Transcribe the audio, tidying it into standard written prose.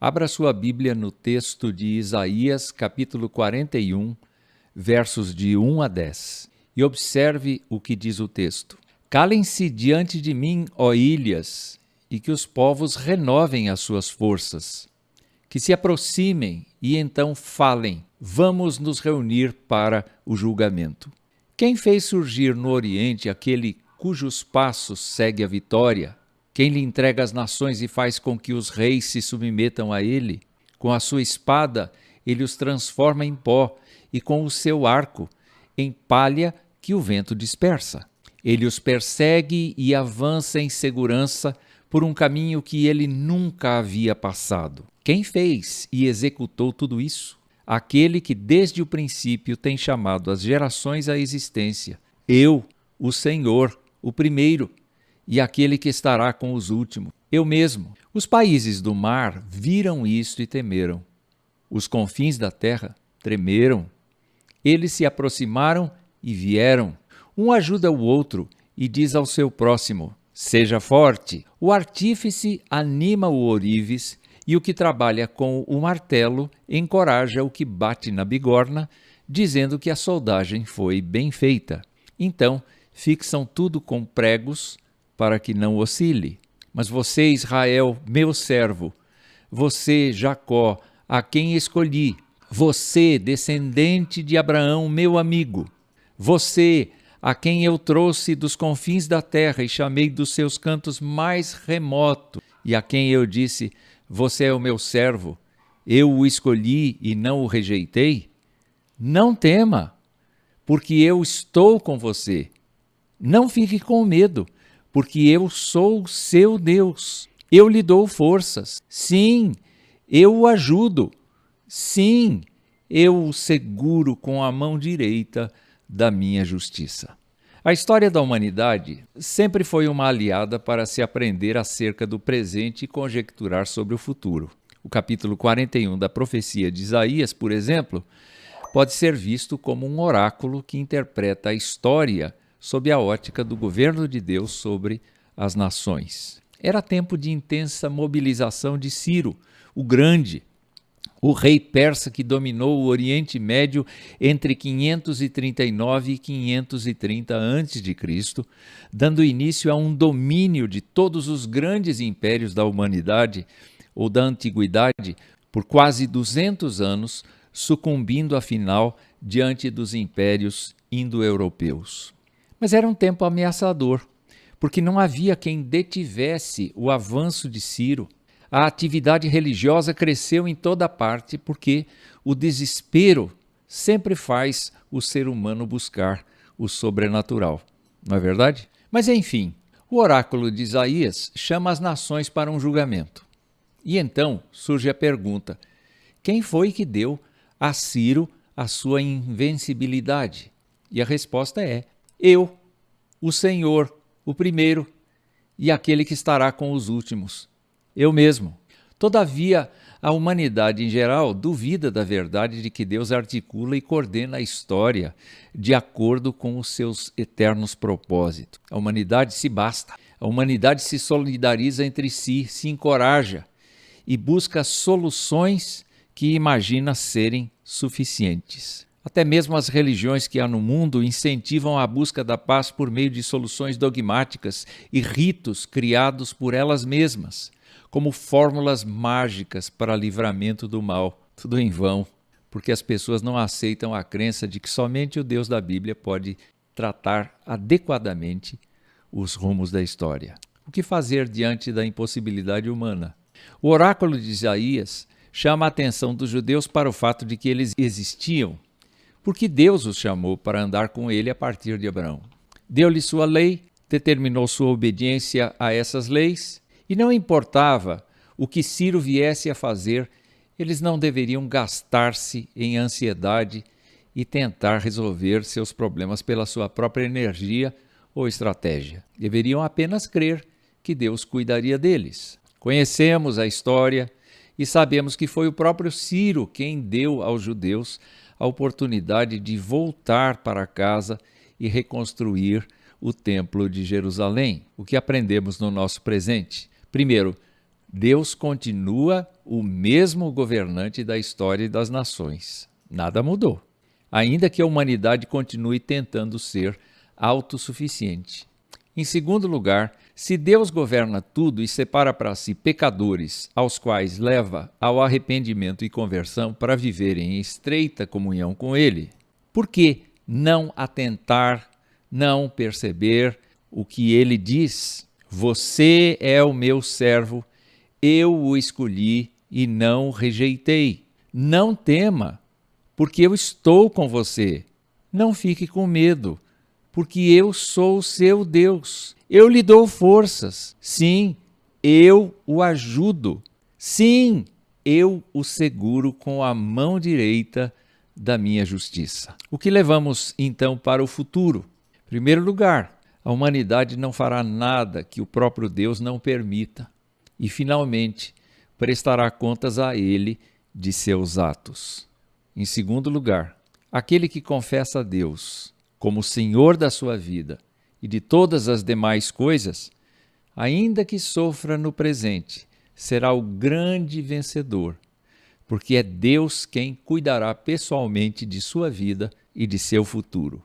Abra sua Bíblia no texto de Isaías, capítulo 41, versos de 1 a 10, e observe o que diz o texto. Calem-se diante de mim, ó ilhas, e que os povos renovem as suas forças. Que se aproximem e então falem, vamos nos reunir para o julgamento. Quem fez surgir no Oriente aquele cujos passos segue a vitória? Quem lhe entrega as nações e faz com que os reis se submetam a ele? Com a sua espada, ele os transforma em pó, e com o seu arco, em palha que o vento dispersa. Ele os persegue e avança em segurança por um caminho que ele nunca havia passado. Quem fez e executou tudo isso? Aquele que desde o princípio tem chamado as gerações à existência. Eu, o Senhor, o primeiro, e aquele que estará com os últimos. Eu mesmo. Os países do mar viram isto e temeram. Os confins da terra tremeram. Eles se aproximaram e vieram. Um ajuda o outro e diz ao seu próximo, seja forte. O artífice anima o ourives e o que trabalha com o martelo encoraja o que bate na bigorna, dizendo que a soldagem foi bem feita. Então, fixam tudo com pregos para que não oscile. Mas você, Israel, meu servo, você, Jacó, a quem escolhi, você, descendente de Abraão, meu amigo, você, a quem eu trouxe dos confins da terra e chamei dos seus cantos mais remotos, e a quem eu disse, você é o meu servo, eu o escolhi e não o rejeitei? Não tema, porque eu estou com você. Não fique com medo, porque eu sou o seu Deus. Eu lhe dou forças. Sim, eu o ajudo. Sim, eu o seguro com a mão direita da minha justiça. A história da humanidade sempre foi uma aliada para se aprender acerca do presente e conjecturar sobre o futuro. O capítulo 41 da profecia de Isaías, por exemplo, pode ser visto como um oráculo que interpreta a história sob a ótica do governo de Deus sobre as nações. Era tempo de intensa mobilização de Ciro, o Grande, o rei persa que dominou o Oriente Médio entre 539 e 530 a.C., dando início a um domínio de todos os grandes impérios da humanidade ou da antiguidade por quase 200 anos, sucumbindo afinal diante dos impérios indo-europeus. Mas era um tempo ameaçador, porque não havia quem detivesse o avanço de Ciro. A atividade religiosa cresceu em toda parte, porque o desespero sempre faz o ser humano buscar o sobrenatural. Não é verdade? Mas enfim, o oráculo de Isaías chama as nações para um julgamento. E então surge a pergunta, quem foi que deu a Ciro a sua invencibilidade? E a resposta é, eu, o Senhor, o primeiro, e aquele que estará com os últimos, eu mesmo. Todavia, a humanidade em geral duvida da verdade de que Deus articula e coordena a história de acordo com os seus eternos propósitos. A humanidade se basta, a humanidade se solidariza entre si, se encoraja e busca soluções que imagina serem suficientes. Até mesmo as religiões que há no mundo incentivam a busca da paz por meio de soluções dogmáticas e ritos criados por elas mesmas, como fórmulas mágicas para livramento do mal. Tudo em vão, porque as pessoas não aceitam a crença de que somente o Deus da Bíblia pode tratar adequadamente os rumos da história. O que fazer diante da impossibilidade humana? O oráculo de Isaías chama a atenção dos judeus para o fato de que eles existiam, porque Deus os chamou para andar com ele a partir de Abraão. Deu-lhe sua lei, determinou sua obediência a essas leis, e não importava o que Ciro viesse a fazer, eles não deveriam gastar-se em ansiedade e tentar resolver seus problemas pela sua própria energia ou estratégia. Deveriam apenas crer que Deus cuidaria deles. Conhecemos a história e sabemos que foi o próprio Ciro quem deu aos judeus a oportunidade de voltar para casa e reconstruir o Templo de Jerusalém. O que aprendemos no nosso presente? Primeiro, Deus continua o mesmo governante da história e das nações. Nada mudou. Ainda que a humanidade continue tentando ser autossuficiente. Em segundo lugar, se Deus governa tudo e separa para si pecadores, aos quais leva ao arrependimento e conversão para viverem em estreita comunhão com Ele, por que não atentar, não perceber o que Ele diz? Você é o meu servo, eu o escolhi e não o rejeitei. Não tema, porque eu estou com você. Não fique com medo, porque eu sou o seu Deus. Eu lhe dou forças. Sim, eu o ajudo. Sim, eu o seguro com a mão direita da minha justiça. O que levamos, então, para o futuro? Em primeiro lugar, a humanidade não fará nada que o próprio Deus não permita. E, finalmente, prestará contas a Ele de seus atos. Em segundo lugar, aquele que confessa a Deus como Senhor da sua vida e de todas as demais coisas, ainda que sofra no presente, será o grande vencedor, porque é Deus quem cuidará pessoalmente de sua vida e de seu futuro.